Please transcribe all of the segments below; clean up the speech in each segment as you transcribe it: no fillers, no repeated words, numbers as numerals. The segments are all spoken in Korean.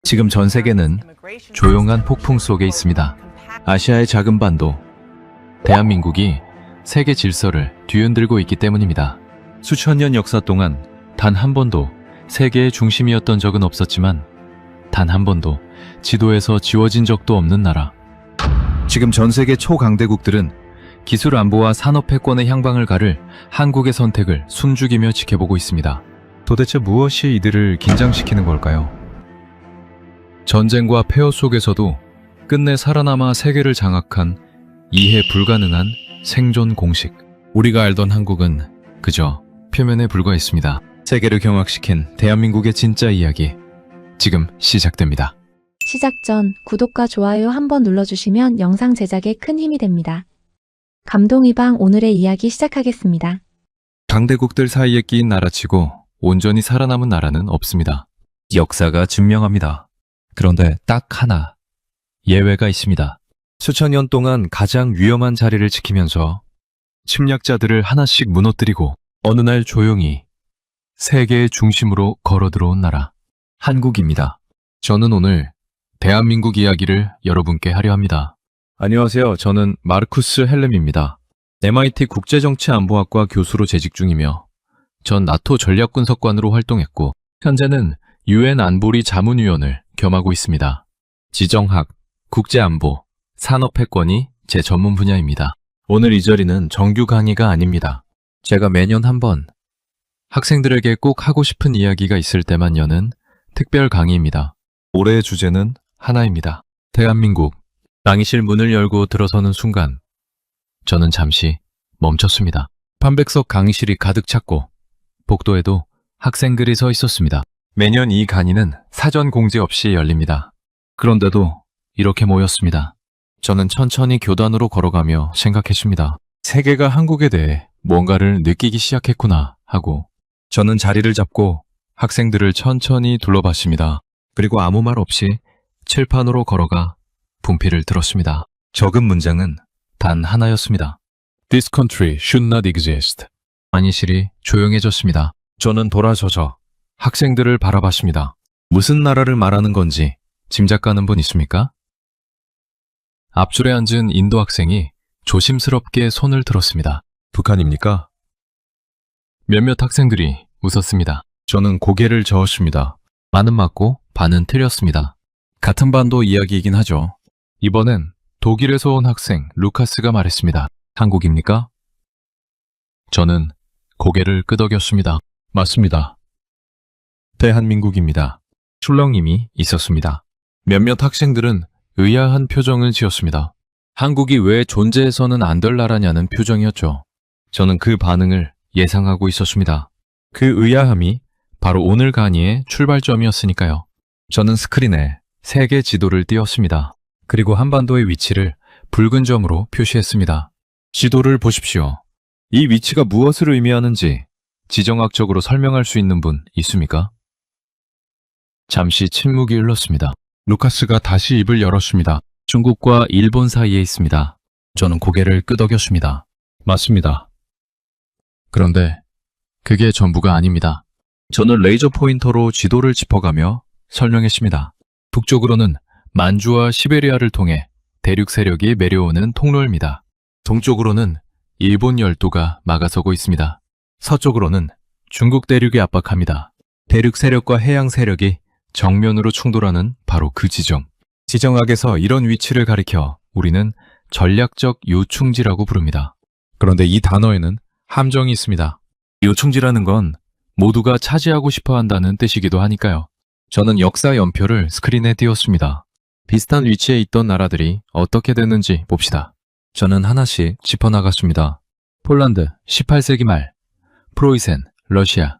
지금 전 세계는 조용한 폭풍 속에 있습니다. 아시아의 작은 반도, 대한민국이 세계 질서를 뒤흔들고 있기 때문입니다. 수천 년 역사 동안 단 한 번도 세계의 중심이었던 적은 없었지만 단 한 번도 지도에서 지워진 적도 없는 나라. 지금 전 세계 초강대국들은 기술 안보와 산업 패권의 향방을 가를 한국의 선택을 숨죽이며 지켜보고 있습니다. 도대체 무엇이 이들을 긴장시키는 걸까요? 전쟁과 폐허 속에서도 끝내 살아남아 세계를 장악한 이해 불가능한 생존 공식. 우리가 알던 한국은 그저 표면에 불과했습니다. 세계를 경악시킨 대한민국의 진짜 이야기, 지금 시작됩니다. 시작 전 구독과 좋아요 한번 눌러주시면 영상 제작에 큰 힘이 됩니다. 감동이방 오늘의 이야기 시작하겠습니다. 강대국들 사이에 끼인 나라치고 온전히 살아남은 나라는 없습니다. 역사가 증명합니다. 그런데 딱 하나 예외가 있습니다. 수천 년 동안 가장 위험한 자리를 지키면서 침략자들을 하나씩 무너뜨리고 어느 날 조용히 세계의 중심으로 걸어들어온 나라, 한국입니다. 저는 오늘 대한민국 이야기를 여러분께 하려 합니다. 안녕하세요. 저는 마르쿠스 헬렘입니다. MIT 국제정치안보학과 교수로 재직 중이며 전 나토 전략분석관으로 활동했고 현재는 UN 안보리 자문위원을 겸하고 있습니다. 지정학, 국제안보, 산업패권이 제 전문 분야입니다. 오늘 이 자리는 정규 강의가 아닙니다. 제가 매년 한 번 학생들에게 꼭 하고 싶은 이야기가 있을 때만 여는 특별 강의입니다. 올해의 주제는 하나입니다. 대한민국. 강의실 문을 열고 들어서는 순간 저는 잠시 멈췄습니다. 판백석 강의실이 가득 찼고 복도에도 학생들이 서 있었습니다. 매년 이 강의는 사전 공지 없이 열립니다. 그런데도 이렇게 모였습니다. 저는 천천히 교단으로 걸어가며 생각했습니다. 세계가 한국에 대해 뭔가를 느끼기 시작했구나 하고 저는 자리를 잡고 학생들을 천천히 둘러봤습니다. 그리고 아무 말 없이 칠판으로 걸어가 분필을 들었습니다. 적은 문장은 단 하나였습니다. This country should not exist. 강의실이 조용해졌습니다. 저는 돌아서서 학생들을 바라봤습니다. 무슨 나라를 말하는 건지 짐작가는 분 있습니까? 앞줄에 앉은 인도 학생이 조심스럽게 손을 들었습니다. 북한입니까? 몇몇 학생들이 웃었습니다. 저는 고개를 저었습니다. 반은 맞고 반은 틀렸습니다. 같은 반도 이야기이긴 하죠. 이번엔 독일에서 온 학생 루카스가 말했습니다. 한국입니까? 저는 고개를 끄덕였습니다. 맞습니다. 대한민국입니다. 출렁임이 있었습니다. 몇몇 학생들은 의아한 표정을 지었습니다. 한국이 왜 존재해서는 안 될 나라냐는 표정이었죠. 저는 그 반응을 예상하고 있었습니다. 그 의아함이 바로 오늘 강의의 출발점이었으니까요. 저는 스크린에 세계 지도를 띄웠습니다. 그리고 한반도의 위치를 붉은 점으로 표시했습니다. 지도를 보십시오. 이 위치가 무엇을 의미하는지 지정학적으로 설명할 수 있는 분 있습니까? 잠시 침묵이 흘렀습니다. 루카스가 다시 입을 열었습니다. 중국과 일본 사이에 있습니다. 저는 고개를 끄덕였습니다. 맞습니다. 그런데 그게 전부가 아닙니다. 저는 레이저 포인터로 지도를 짚어가며 설명했습니다. 북쪽으로는 만주와 시베리아를 통해 대륙 세력이 내려오는 통로입니다. 동쪽으로는 일본 열도가 막아서고 있습니다. 서쪽으로는 중국 대륙이 압박합니다. 대륙 세력과 해양 세력이 정면으로 충돌하는 바로 그 지점. 지정학에서 이런 위치를 가리켜 우리는 전략적 요충지라고 부릅니다. 그런데 이 단어에는 함정이 있습니다. 요충지라는 건 모두가 차지하고 싶어 한다는 뜻이기도 하니까요. 저는 역사 연표를 스크린에 띄웠습니다. 비슷한 위치에 있던 나라들이 어떻게 됐는지 봅시다. 저는 하나씩 짚어나갔습니다. 폴란드 18세기 말, 프로이센, 러시아,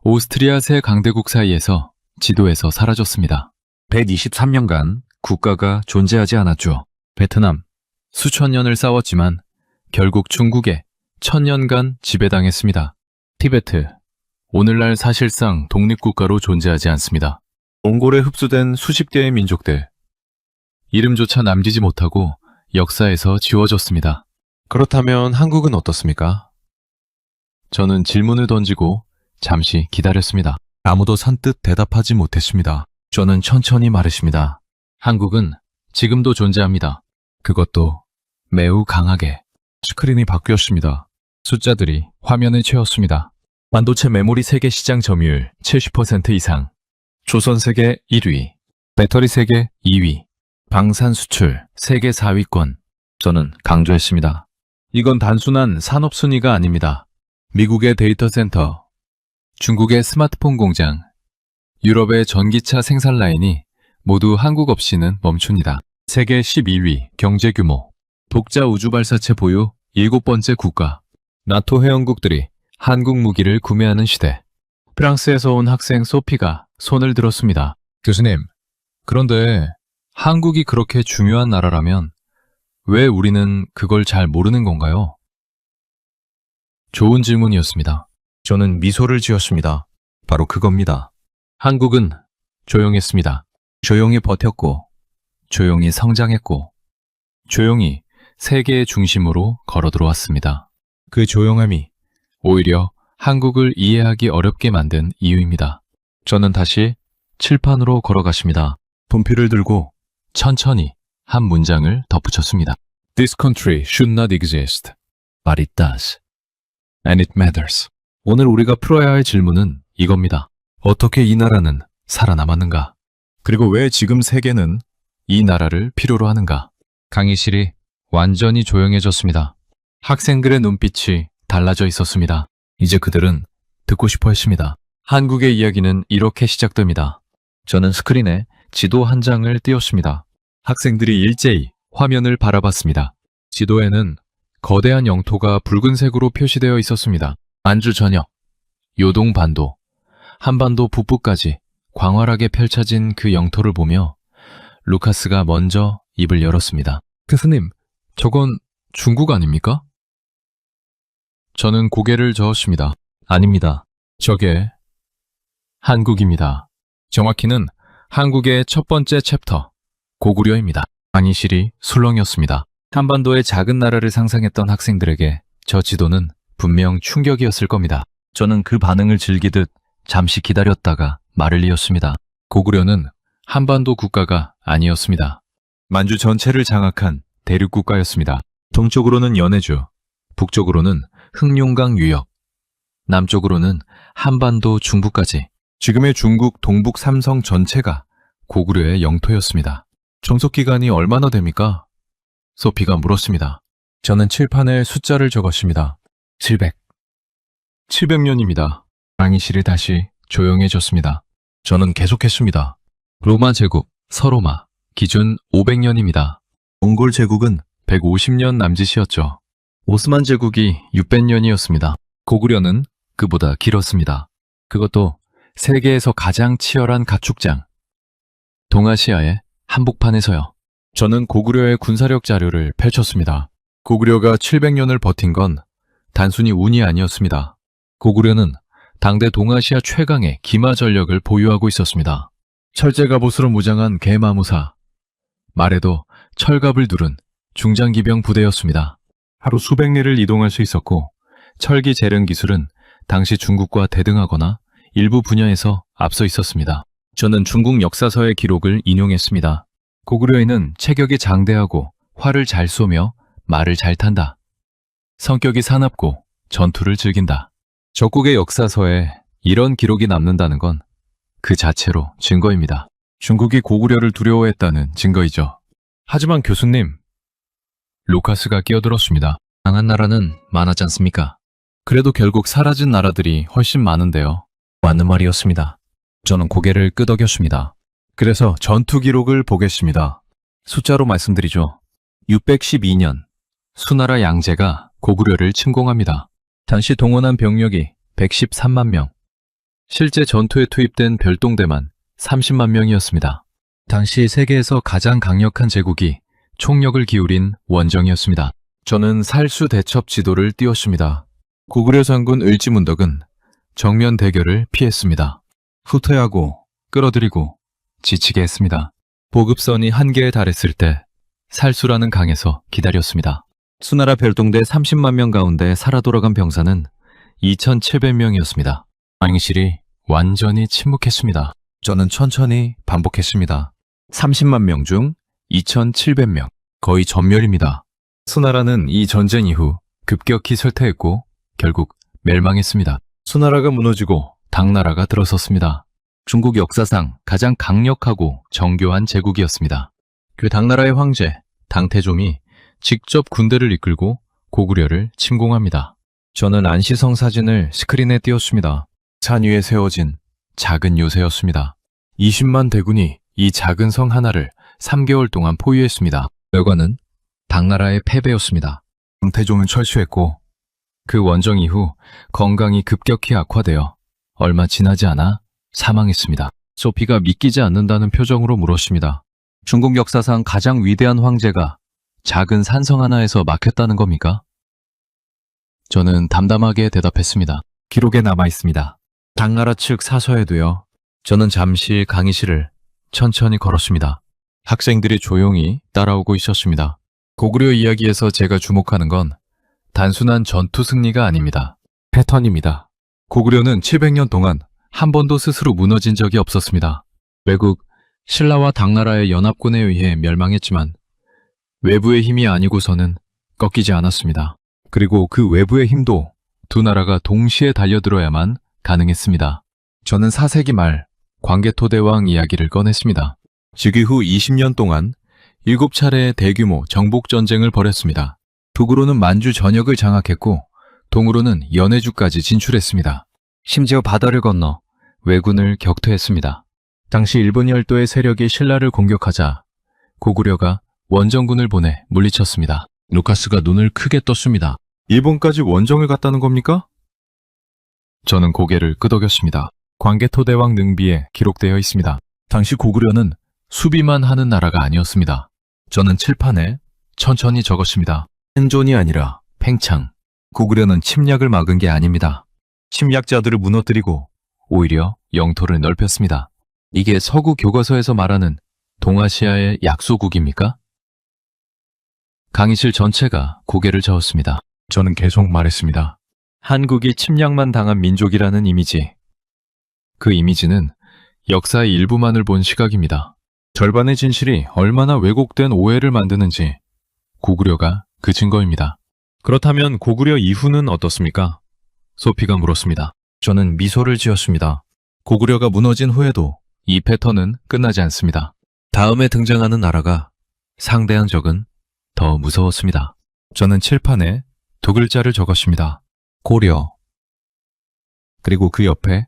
오스트리아 세 강대국 사이에서 지도에서 사라졌습니다. 123년간 국가가 존재하지 않았죠. 베트남, 수천 년을 싸웠지만 결국 중국에 1000년간 지배당했습니다. 티베트, 오늘날 사실상 독립국가로 존재하지 않습니다. 몽골에 흡수된 수십 개의 민족들, 이름조차 남기지 못하고 역사에서 지워졌습니다. 그렇다면 한국은 어떻습니까? 저는 질문을 던지고 잠시 기다렸습니다. 아무도 선뜻 대답하지 못했습니다. 저는 천천히 말했습니다. 한국은 지금도 존재합니다. 그것도 매우 강하게. 스크린이 바뀌었습니다. 숫자들이 화면을 채웠습니다. 반도체 메모리 세계 시장 점유율 70% 이상, 조선 세계 1위, 배터리 세계 2위, 방산 수출 세계 4위권. 저는 강조했습니다. 이건 단순한 산업 순위가 아닙니다. 미국의 데이터 센터, 중국의 스마트폰 공장, 유럽의 전기차 생산 라인이 모두 한국 없이는 멈춥니다. 세계 12위 경제 규모, 독자 우주 발사체 보유 7번째 국가, 나토 회원국들이 한국 무기를 구매하는 시대. 프랑스에서 온 학생 소피가 손을 들었습니다. 교수님, 그런데 한국이 그렇게 중요한 나라라면 왜 우리는 그걸 잘 모르는 건가요? 좋은 질문이었습니다. 저는 미소를 지었습니다. 바로 그겁니다. 한국은 조용했습니다. 조용히 버텼고, 조용히 성장했고, 조용히 세계의 중심으로 걸어 들어왔습니다. 그 조용함이 오히려 한국을 이해하기 어렵게 만든 이유입니다. 저는 다시 칠판으로 걸어갔습니다. 분필을 들고 천천히 한 문장을 덧붙였습니다. This country should not exist, but it does. And it matters. 오늘 우리가 풀어야 할 질문은 이겁니다. 어떻게 이 나라는 살아남았는가? 그리고 왜 지금 세계는 이 나라를 필요로 하는가? 강의실이 완전히 조용해졌습니다. 학생들의 눈빛이 달라져 있었습니다. 이제 그들은 듣고 싶어 했습니다. 한국의 이야기는 이렇게 시작됩니다. 저는 스크린에 지도 한 장을 띄웠습니다. 학생들이 일제히 화면을 바라봤습니다. 지도에는 거대한 영토가 붉은색으로 표시되어 있었습니다. 안주 전역, 요동반도, 한반도 북부까지 광활하게 펼쳐진 그 영토를 보며 루카스가 먼저 입을 열었습니다. 교수님, 저건 중국 아닙니까? 저는 고개를 저었습니다. 아닙니다. 저게 한국입니다. 정확히는 한국의 첫 번째 챕터, 고구려입니다. 강의실이 술렁이었습니다. 한반도의 작은 나라를 상상했던 학생들에게 저 지도는 분명 충격이었을 겁니다. 저는 그 반응을 즐기듯 잠시 기다렸다가 말을 이었습니다. 고구려는 한반도 국가가 아니었습니다. 만주 전체를 장악한 대륙 국가였습니다. 동쪽으로는 연해주, 북쪽으로는 흑룡강 유역, 남쪽으로는 한반도 중부까지. 지금의 중국 동북 삼성 전체가 고구려의 영토였습니다. 종속기간이 얼마나 됩니까? 소피가 물었습니다. 저는 칠판에 숫자를 적었습니다. 700년입니다. 강의실이 다시 조용해졌습니다. 저는 계속했습니다. 로마 제국, 서로마, 기준 500년입니다. 몽골 제국은 150년 남짓이었죠. 오스만 제국이 600년이었습니다. 고구려는 그보다 길었습니다. 그것도 세계에서 가장 치열한 가축장, 동아시아의 한복판에서요. 저는 고구려의 군사력 자료를 펼쳤습니다. 고구려가 700년을 버틴 건 단순히 운이 아니었습니다. 고구려는 당대 동아시아 최강의 기마 전력을 보유하고 있었습니다. 철제갑옷으로 무장한 개마무사, 말에도 철갑을 두른 중장기병 부대였습니다. 하루 수백 리를 이동할 수 있었고, 철기 재련 기술은 당시 중국과 대등하거나 일부 분야에서 앞서 있었습니다. 저는 중국 역사서의 기록을 인용했습니다. 고구려인은 체격이 장대하고 활을 잘 쏘며 말을 잘 탄다. 성격이 사납고 전투를 즐긴다. 적국의 역사서에 이런 기록이 남는다는 건 그 자체로 증거입니다. 중국이 고구려를 두려워했다는 증거이죠. 하지만 교수님, 루카스가 끼어들었습니다. 강한 나라는 많았지 않습니까? 그래도 결국 사라진 나라들이 훨씬 많은데요. 맞는 말이었습니다. 저는 고개를 끄덕였습니다. 그래서 전투 기록을 보겠습니다. 숫자로 말씀드리죠. 612년, 수나라 양제가 고구려를 침공합니다. 당시 동원한 병력이 113만 명, 실제 전투에 투입된 별동대만 30만 명이었습니다. 당시 세계에서 가장 강력한 제국이 총력을 기울인 원정이었습니다. 저는 살수 대첩 지도를 띄웠습니다. 고구려 장군 을지문덕은 정면 대결을 피했습니다. 후퇴하고 끌어들이고 지치게 했습니다. 보급선이 한계에 달했을 때 살수라는 강에서 기다렸습니다. 수나라 별동대 30만 명 가운데 살아 돌아간 병사는 2,700명이었습니다. 강의실이 완전히 침묵했습니다. 저는 천천히 반복했습니다. 30만 명 중 2,700명, 거의 전멸입니다. 수나라는 이 전쟁 이후 급격히 쇠퇴했고 결국 멸망했습니다. 수나라가 무너지고 당나라가 들어섰습니다. 중국 역사상 가장 강력하고 정교한 제국이었습니다. 그 당나라의 황제 당태종이 직접 군대를 이끌고 고구려를 침공합니다. 저는 안시성 사진을 스크린에 띄웠습니다. 산 위에 세워진 작은 요새였습니다. 20만 대군이 이 작은 성 하나를 3개월 동안 포위했습니다. 결과는 당나라의 패배였습니다. 당태종은 철수했고 그 원정 이후 건강이 급격히 악화되어 얼마 지나지 않아 사망했습니다. 소피가 믿기지 않는다는 표정으로 물었습니다. 중국 역사상 가장 위대한 황제가 작은 산성 하나에서 막혔다는 겁니까? 저는 담담하게 대답했습니다. 기록에 남아 있습니다. 당나라 측 사서에도요. 저는 잠시 강의실을 천천히 걸었습니다. 학생들이 조용히 따라오고 있었습니다. 고구려 이야기에서 제가 주목하는 건 단순한 전투 승리가 아닙니다. 패턴입니다. 고구려는 700년 동안 한 번도 스스로 무너진 적이 없었습니다. 외국 신라와 당나라의 연합군에 의해 멸망했지만 외부의 힘이 아니고서는 꺾이지 않았습니다. 그리고 그 외부의 힘도 두 나라가 동시에 달려들어야만 가능했습니다. 저는 4세기 말 광개토대왕 이야기를 꺼냈습니다. 즉위 후 20년 동안 7차례의 대규모 정복전쟁을 벌였습니다. 북으로는 만주 전역을 장악했고 동으로는 연해주까지 진출했습니다. 심지어 바다를 건너 왜군을 격퇴했습니다. 당시 일본 열도의 세력이 신라를 공격하자 고구려가 원정군을 보내 물리쳤습니다. 루카스가 눈을 크게 떴습니다. 일본까지 원정을 갔다는 겁니까? 저는 고개를 끄덕였습니다. 광개토대왕 능비에 기록되어 있습니다. 당시 고구려는 수비만 하는 나라가 아니었습니다. 저는 칠판에 천천히 적었습니다. 생존이 아니라 팽창. 고구려는 침략을 막은 게 아닙니다. 침략자들을 무너뜨리고 오히려 영토를 넓혔습니다. 이게 서구 교과서에서 말하는 동아시아의 약소국입니까? 강의실 전체가 고개를 저었습니다. 저는 계속 말했습니다. 한국이 침략만 당한 민족이라는 이미지. 그 이미지는 역사의 일부만을 본 시각입니다. 절반의 진실이 얼마나 왜곡된 오해를 만드는지 고구려가 그 증거입니다. 그렇다면 고구려 이후는 어떻습니까? 소피가 물었습니다. 저는 미소를 지었습니다. 고구려가 무너진 후에도 이 패턴은 끝나지 않습니다. 다음에 등장하는 나라가 상대한 적은 더 무서웠습니다. 저는 칠판에 두 글자를 적었습니다. 고려. 그리고 그 옆에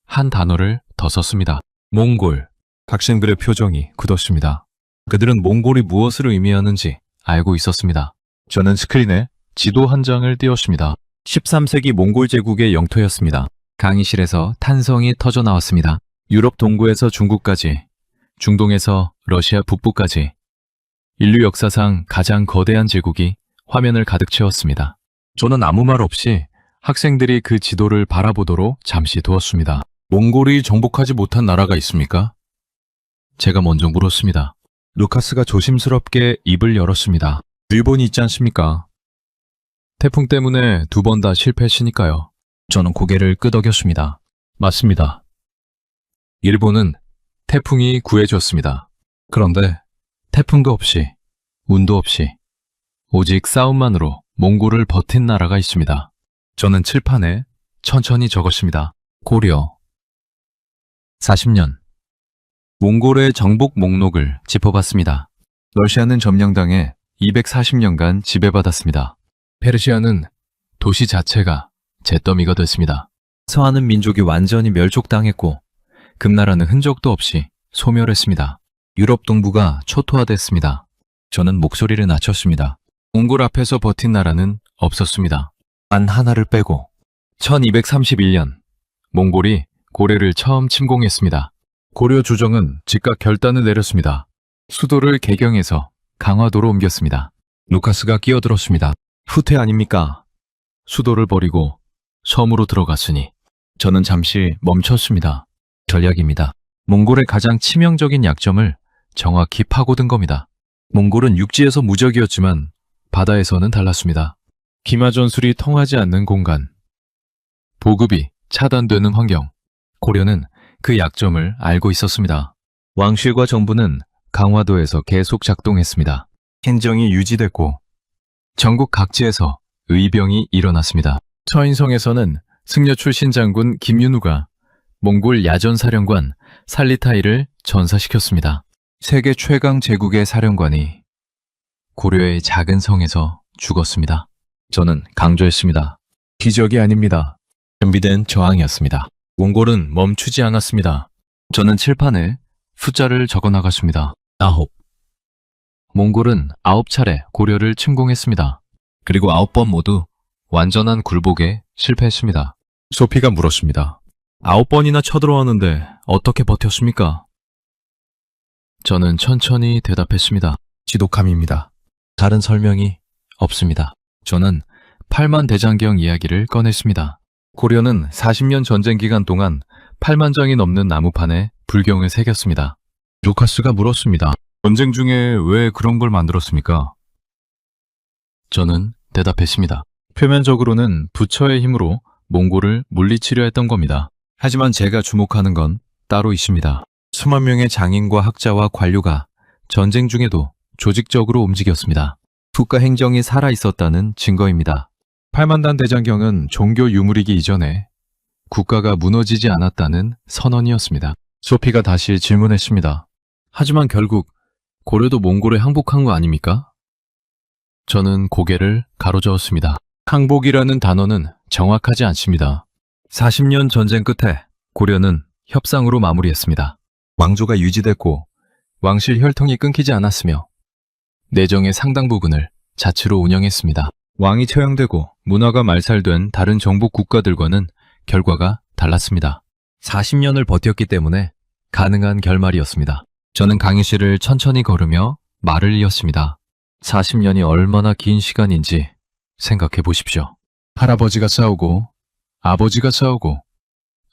한 단어를 더 썼습니다. 몽골. 학생들의 표정이 굳었습니다. 그들은 몽골이 무엇을 의미하는지 알고 있었습니다. 저는 스크린에 지도 한 장을 띄웠습니다. 13세기 몽골 제국의 영토였습니다. 강의실에서 탄성이 터져 나왔습니다. 유럽 동부에서 중국까지, 중동에서 러시아 북부까지 인류 역사상 가장 거대한 제국이 화면을 가득 채웠습니다. 저는 아무 말 없이 학생들이 그 지도를 바라보도록 잠시 두었습니다. 몽골이 정복하지 못한 나라가 있습니까? 제가 먼저 물었습니다. 루카스가 조심스럽게 입을 열었습니다. 일본이 있지 않습니까? 태풍 때문에 2번 다 실패했으니까요. 저는 고개를 끄덕였습니다. 맞습니다. 일본은 태풍이 구해줬습니다. 그런데 태풍도 없이, 운도 없이, 오직 싸움만으로 몽골을 버틴 나라가 있습니다. 저는 칠판에 천천히 적었습니다. 고려. 40년. 몽골의 정복 목록을 짚어봤습니다. 러시아는 점령당해 240년간 지배받았습니다. 페르시아는 도시 자체가 잿더미가 됐습니다. 서하는 민족이 완전히 멸족당했고 금나라는 흔적도 없이 소멸했습니다. 유럽 동부가 초토화됐습니다. 저는 목소리를 낮췄습니다. 몽골 앞에서 버틴 나라는 없었습니다. 단 하나를 빼고 1231년 몽골이 고려를 처음 침공했습니다. 고려 조정은 즉각 결단을 내렸습니다. 수도를 개경해서 강화도로 옮겼습니다. 루카스가 끼어들었습니다. 후퇴 아닙니까? 수도를 버리고 섬으로 들어갔으니 저는 잠시 멈췄습니다. 전략입니다. 몽골의 가장 치명적인 약점을 정확히 파고든 겁니다. 몽골은 육지에서 무적이었지만 바다에서는 달랐습니다. 기마 전술이 통하지 않는 공간, 보급이 차단되는 환경. 고려는 그 약점을 알고 있었습니다. 왕실과 정부는 강화도에서 계속 작동했습니다. 행정이 유지됐고 전국 각지에서 의병이 일어났습니다. 서인성에서는 승려 출신 장군 김윤우가 몽골 야전사령관 살리타이를 전사시켰습니다. 세계 최강 제국의 사령관이 고려의 작은 성에서 죽었습니다. 저는 강조했습니다. 기적이 아닙니다. 준비된 저항이었습니다. 몽골은 멈추지 않았습니다. 저는 칠판에 숫자를 적어 나갔습니다. 9. 몽골은 9차례 고려를 침공했습니다. 그리고 9번 모두 완전한 굴복에 실패했습니다. 소피가 물었습니다. 9번이나 쳐들어왔는데 어떻게 버텼습니까? 저는 천천히 대답했습니다. 지독함입니다. 다른 설명이 없습니다. 저는 8만 대장경 이야기를 꺼냈습니다. 고려는 40년 전쟁 기간 동안 8만 장이 넘는 나무판에 불경을 새겼습니다. 루카스가 물었습니다. 전쟁 중에 왜 그런 걸 만들었습니까? 저는 대답했습니다. 표면적으로는 부처의 힘으로 몽골을 물리치려 했던 겁니다. 하지만 제가 주목하는 건 따로 있습니다. 수만 명의 장인과 학자와 관료가 전쟁 중에도 조직적으로 움직였습니다. 국가 행정이 살아있었다는 증거입니다. 8만단 대장경은 종교 유물이기 이전에 국가가 무너지지 않았다는 선언이었습니다. 소피가 다시 질문했습니다. 하지만 결국 고려도 몽골에 항복한 거 아닙니까? 저는 고개를 가로저었습니다. 항복이라는 단어는 정확하지 않습니다. 40년 전쟁 끝에 고려는 협상으로 마무리했습니다. 왕조가 유지됐고 왕실 혈통이 끊기지 않았으며 내정의 상당 부분을 자치로 운영했습니다. 왕이 처형되고 문화가 말살된 다른 정복 국가들과는 결과가 달랐습니다. 40년을 버텼기 때문에 가능한 결말이었습니다. 저는 강의실을 천천히 걸으며 말을 이었습니다. 40년이 얼마나 긴 시간인지 생각해 보십시오. 할아버지가 싸우고 아버지가 싸우고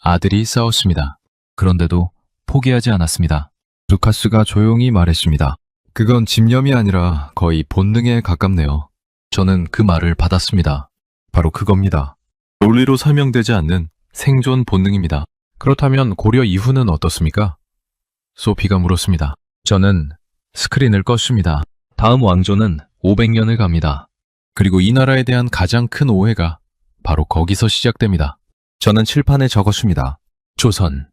아들이 싸웠습니다. 그런데도 포기하지 않았습니다. 루카스가 조용히 말했습니다. 그건 집념이 아니라 거의 본능에 가깝네요. 저는 그 말을 받았습니다. 바로 그겁니다. 논리로 설명되지 않는 생존 본능입니다. 그렇다면 고려 이후는 어떻습니까? 소피가 물었습니다. 저는 스크린을 껐습니다. 다음 왕조는 500년을 갑니다. 그리고 이 나라에 대한 가장 큰 오해가 바로 거기서 시작됩니다. 저는 칠판에 적었습니다. 조선.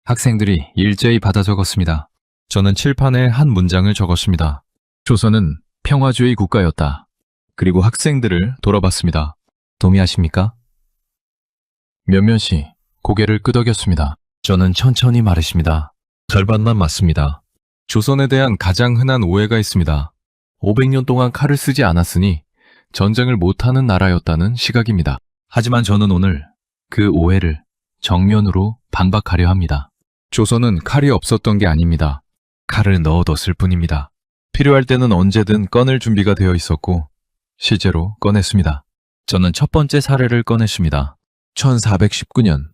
학생들이 일제히 받아 적었습니다. 저는 칠판에 한 문장을 적었습니다. 조선은 평화주의 국가였다. 그리고 학생들을 돌아봤습니다. 동의하십니까? 몇몇이 고개를 끄덕였습니다. 저는 천천히 말했습니다. 절반만 맞습니다. 조선에 대한 가장 흔한 오해가 있습니다. 500년 동안 칼을 쓰지 않았으니 전쟁을 못하는 나라였다는 시각입니다. 하지만 저는 오늘 그 오해를 정면으로 반박하려 합니다. 조선은 칼이 없었던 게 아닙니다. 칼을 넣어뒀을 뿐입니다. 필요할 때는 언제든 꺼낼 준비가 되어 있었고 실제로 꺼냈습니다. 저는 첫 번째 사례를 꺼냈습니다. 1419년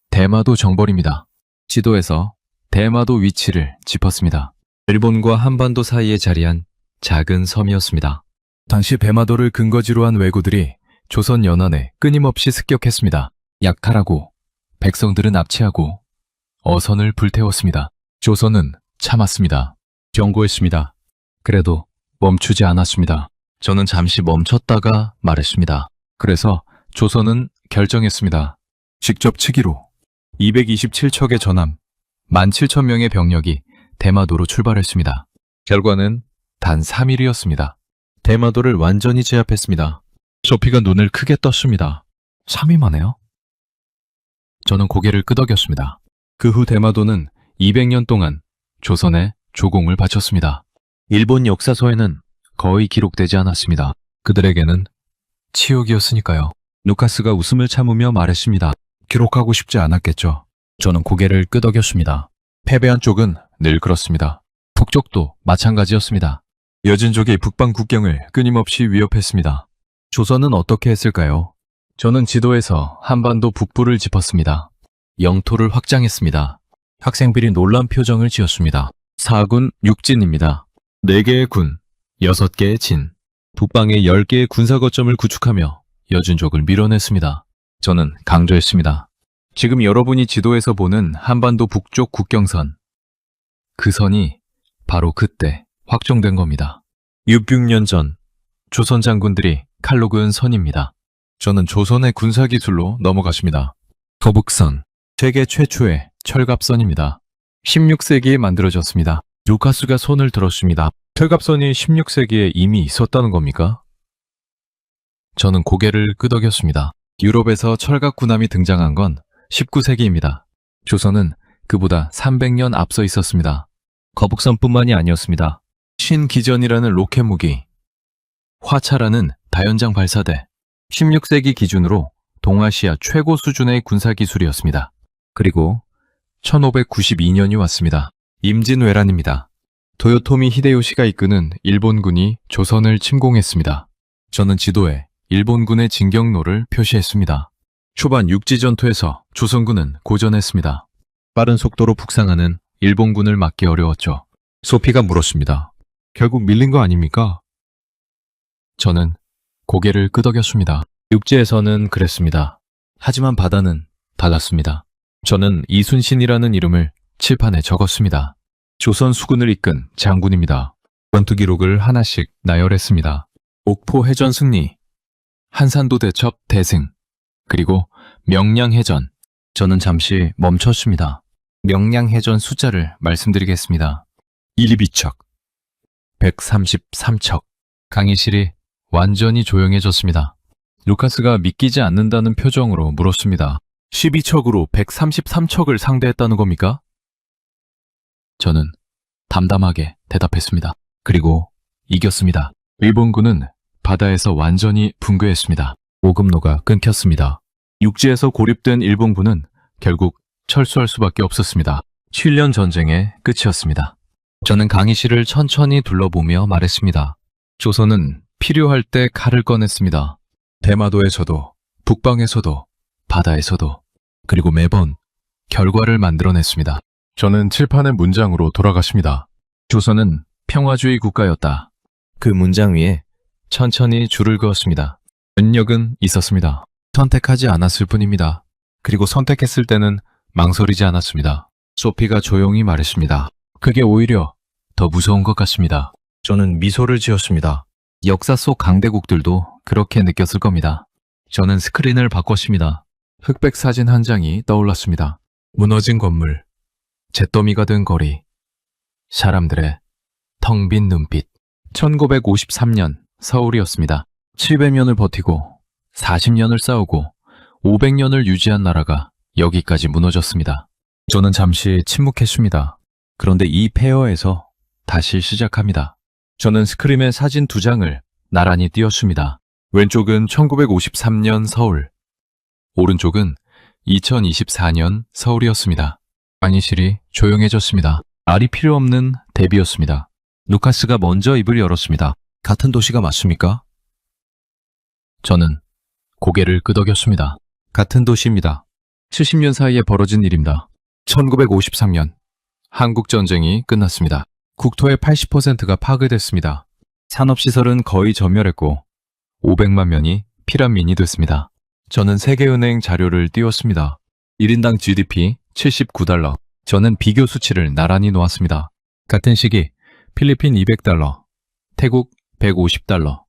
대마도 정벌입니다. 지도에서 대마도 위치를 짚었습니다. 일본과 한반도 사이에 자리한 작은 섬이었습니다. 당시 대마도를 근거지로 한 왜구들이 조선 연안에 끊임없이 습격했습니다. 약탈하고 백성들은 납치하고 어선을 불태웠습니다. 조선은 참았습니다. 경고했습니다. 그래도 멈추지 않았습니다. 저는 잠시 멈췄다가 말했습니다. 그래서 조선은 결정했습니다. 직접 치기로 227척의 전함 17,000명의 병력이 대마도로 출발했습니다. 결과는 단 3일이었습니다. 대마도를 완전히 제압했습니다. 소피가 눈을 크게 떴습니다. 3일 만에요? 저는 고개를 끄덕였습니다. 그 후 대마도는 200년 동안 조선에 조공을 바쳤습니다. 일본 역사서에는 거의 기록되지 않았습니다. 그들에게는 치욕이었으니까요. 루카스가 웃음을 참으며 말했습니다. 기록하고 싶지 않았겠죠. 저는 고개를 끄덕였습니다. 패배한 쪽은 늘 그렇습니다. 북쪽도 마찬가지였습니다. 여진족이 북방 국경을 끊임없이 위협했습니다. 조선은 어떻게 했을까요? 저는 지도에서 한반도 북부를 짚었습니다. 영토를 확장했습니다. 학생들이 놀란 표정을 지었습니다. 4군 6진입니다. 4개의 군, 6개의 진, 북방에 10개의 군사 거점을 구축하며 여진족을 밀어냈습니다. 저는 강조했습니다. 지금 여러분이 지도에서 보는 한반도 북쪽 국경선. 그 선이 바로 그때 확정된 겁니다. 600년 전 조선 장군들이 칼로 그은 선입니다. 저는 조선의 군사기술로 넘어갔습니다. 거북선, 세계 최초의 철갑선입니다. 16세기에 만들어졌습니다. 루카스가 손을 들었습니다. 철갑선이 16세기에 이미 있었다는 겁니까? 저는 고개를 끄덕였습니다. 유럽에서 철갑군함이 등장한 건 19세기입니다. 조선은 그보다 300년 앞서 있었습니다. 거북선뿐만이 아니었습니다. 신기전이라는 로켓 무기, 화차라는 다연장 발사대, 16세기 기준으로 동아시아 최고 수준의 군사기술이었습니다. 그리고 1592년이 왔습니다. 임진왜란입니다. 도요토미 히데요시가 이끄는 일본군이 조선을 침공했습니다. 저는 지도에 일본군의 진격로를 표시했습니다. 초반 육지전투에서 조선군은 고전했습니다. 빠른 속도로 북상하는 일본군을 막기 어려웠죠. 소피가 물었습니다. 결국 밀린 거 아닙니까? 저는 고개를 끄덕였습니다. 육지에서는 그랬습니다. 하지만 바다는 달랐습니다. 저는 이순신이라는 이름을 칠판에 적었습니다. 조선 수군을 이끈 장군입니다. 전투 기록을 하나씩 나열했습니다. 옥포 해전 승리, 한산도 대첩 대승, 그리고 명량해전. 저는 잠시 멈췄습니다. 명량해전 숫자를 말씀드리겠습니다. 1,2척, 133척. 강의실이 완전히 조용해졌습니다. 루카스가 믿기지 않는다는 표정으로 물었습니다. 12척으로 133척을 상대했다는 겁니까? 저는 담담하게 대답했습니다. 그리고 이겼습니다. 일본군은 바다에서 완전히 붕괴했습니다. 오금로가 끊겼습니다. 육지에서 고립된 일본군은 결국 철수할 수밖에 없었습니다. 7년 전쟁의 끝이었습니다. 저는 강의실을 천천히 둘러보며 말했습니다. 조선은 필요할 때 칼을 꺼냈습니다. 대마도에서도, 북방에서도, 바다에서도, 그리고 매번 결과를 만들어냈습니다. 저는 칠판의 문장으로 돌아갔습니다. 조선은 평화주의 국가였다. 그 문장 위에 천천히 줄을 그었습니다. 능력은 있었습니다. 선택하지 않았을 뿐입니다. 그리고 선택했을 때는 망설이지 않았습니다. 소피가 조용히 말했습니다. 그게 오히려 더 무서운 것 같습니다. 저는 미소를 지었습니다. 역사 속 강대국들도 그렇게 느꼈을 겁니다. 저는 스크린을 바꿨습니다. 흑백 사진 한 장이 떠올랐습니다. 무너진 건물, 잿더미가 든 거리, 사람들의 텅 빈 눈빛. 1953년 서울이었습니다. 700년을 버티고 40년을 싸우고 500년을 유지한 나라가 여기까지 무너졌습니다. 저는 잠시 침묵했습니다. 그런데 이 페어에서 다시 시작합니다. 저는 스크림에 사진 2장을 나란히 띄웠습니다. 왼쪽은 1953년 서울, 오른쪽은 2024년 서울이었습니다. 강의실이 조용해졌습니다. 말이 필요 없는 대비였습니다. 루카스가 먼저 입을 열었습니다. 같은 도시가 맞습니까? 저는 고개를 끄덕였습니다. 같은 도시입니다. 70년 사이에 벌어진 일입니다. 1953년 한국전쟁이 끝났습니다. 국토의 80%가 파괴됐습니다. 산업시설은 거의 전멸했고 500만 명이 피난민이 됐습니다. 저는 세계은행 자료를 띄웠습니다. 1인당 GDP 79달러. 저는 비교 수치를 나란히 놓았습니다. 같은 시기 필리핀 200달러, 태국 150달러.